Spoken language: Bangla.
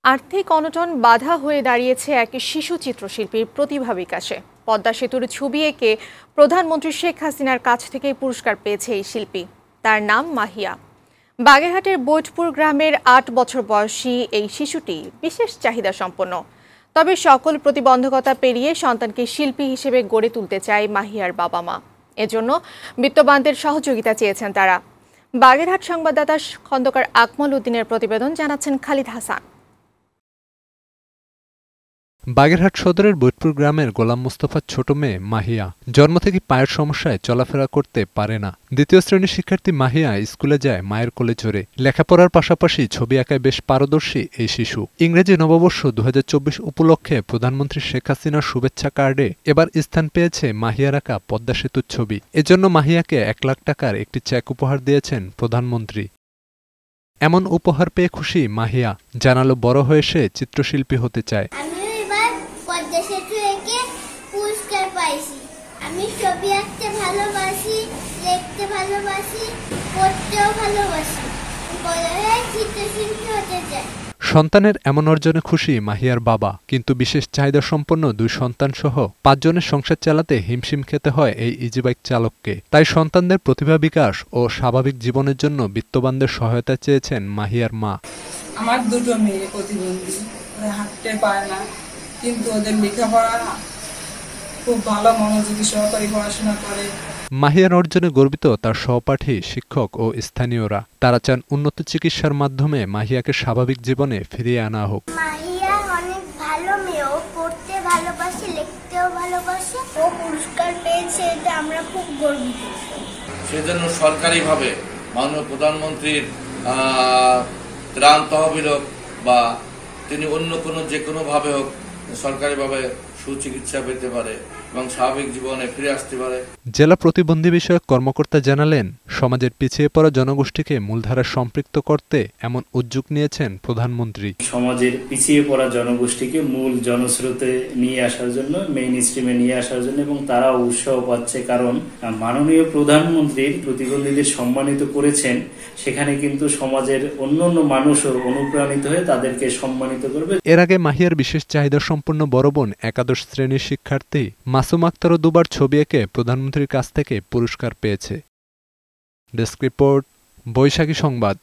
আর্থিক অনটন বাধা হয়ে দাঁড়িয়েছে এক শিশু চিত্রশিল্পীর প্রতিভা বিকাশে। পদ্মা সেতুর ছবি এঁকে প্রধানমন্ত্রী শেখ হাসিনার কাছ থেকে পুরস্কার পেয়েছে এই শিল্পী। তার নাম মাহিয়া। বাগেরহাটের বৈঠপুর গ্রামের ৮ বছর বয়সী এই শিশুটি বিশেষ চাহিদা সম্পন্ন। তবে সকল প্রতিবন্ধকতা পেরিয়ে সন্তানকে শিল্পী হিসেবে গড়ে তুলতে চায় মাহিয়ার বাবা মা। এজন্য বিত্তবানদের সহযোগিতা চেয়েছেন তারা। বাগেরহাট সংবাদদাতা খন্দকার আকমল উদ্দিনের প্রতিবেদন, জানাচ্ছেন খালিদ হাসান। বাগেরহাট সদরের বৈঠপুর গ্রামের গোলাম মোস্তফার ছোট মেয়ে মাহিয়া জন্ম থেকে পায়ের সমস্যায় চলাফেরা করতে পারে না। দ্বিতীয় শ্রেণীর শিক্ষার্থী মাহিয়া স্কুলে যায় মায়ের কোলে চড়ে। লেখাপড়ার পাশাপাশি ছবি আঁকায় বেশ পারদর্শী এই শিশু। ইংরেজি নববর্ষ ২০২৪ উপলক্ষে প্রধানমন্ত্রী শেখ হাসিনার শুভেচ্ছা কার্ডে এবার স্থান পেয়েছে মাহিয়ার আঁকা পদ্মা সেতুর ছবি। এজন্য মাহিয়াকে ১ লাখ টাকার একটি চেক উপহার দিয়েছেন প্রধানমন্ত্রী। এমন উপহার পেয়ে খুশি মাহিয়া, জানালো বড় হয়ে সে চিত্রশিল্পী হতে চায়। পদ্মা সেতু এঁকে পুরস্কার পাইছি। আমি ছবি আঁকতে ভালোবাসি, লিখতে ভালোবাসি, পড়তেও ভালোবাসি। বড় হয়ে চিত্রশিল্পী হতে চাই। সন্তানের এমন অর্জনে খুশি মাহিয়ার বাবা, কিন্তু বিশেষ চাহিদা সম্পন্ন ২ সন্তান সহ ৫ জনের সংসার চালাতে হিমশিম খেতে হয় এই ইজিবাইক চালককে। তাই সন্তানদের প্রতিভা বিকাশ ও স্বাভাবিক জীবনের জন্য বিত্তবানদের সহায়তা চেয়েছেন মাহিয়ার মা। আমার 2টো মেয়ে প্রতিবন্ধী, হাঁটতে পারে না, কিন্তু ওদের লেখাপড়া খুব ভালো মনোযোগী সহকারী পড়াশোনা করে। মাহিয়ার অর্জনে গর্বিত তার সহপাঠী, শিক্ষক ও স্থানীয়রা। তারা চান উন্নত চিকিৎসার মাধ্যমে মাহিয়াকে স্বাভাবিক জীবনে ফিরিয়ে আনা হোক। মাহিয়া অনেক ভালো মেয়ে, ও পড়তে ভালোবাসে, লিখতেও ভালোবাসে। ও পুরস্কার পেয়েছে, এটা আমরা খুব গর্বিত। সেজন্য সরকারিভাবে মাননীয় প্রধানমন্ত্রীর ত্রাণ তহবিল হোক বা তিনি অন্য যে কোনোভাবে হোক সরকারিভাবে সুচিকিৎসা পেতে পারে এবং স্বাভাবিক জীবনে ফিরে আসতে পারে। জেলা প্রতিবন্ধী বিষয়ক কর্মকর্তা জানালেন, সমাজের পিছিয়ে পড়া জনগোষ্ঠীকে মূলধারায় সম্পৃক্ত করতে এমন উদ্যোগ নিয়েছেন প্রধানমন্ত্রী। সমাজের পিছিয়ে পড়া জনগোষ্ঠীকে মূল জনস্রোতে নিয়ে আসার জন্য, মেইন স্ট্রিমে নিয়ে আসার জন্য, এবং তারা উৎসাহ পাচ্ছে কারণ মাননীয় প্রধানমন্ত্রীর প্রতিবন্ধীদের সম্মানিত করেছেন। সেখানে কিন্তু সমাজের অন্যান্য মানুষও অনুপ্রাণিত হয়ে তাদেরকে সম্মানিত করবে। এর আগে মাহিয়ার বিশেষ চাহিদা সম্পন্ন বড় বোন একাদশ শ্রেণীর শিক্ষার্থী মাসুম আক্তারও 2বার ছবি এঁকে প্রধানমন্ত্রীর কাছ থেকে পুরস্কার পেয়েছে। ডেস্ক রিপোর্ট, বৈশাখী সংবাদ।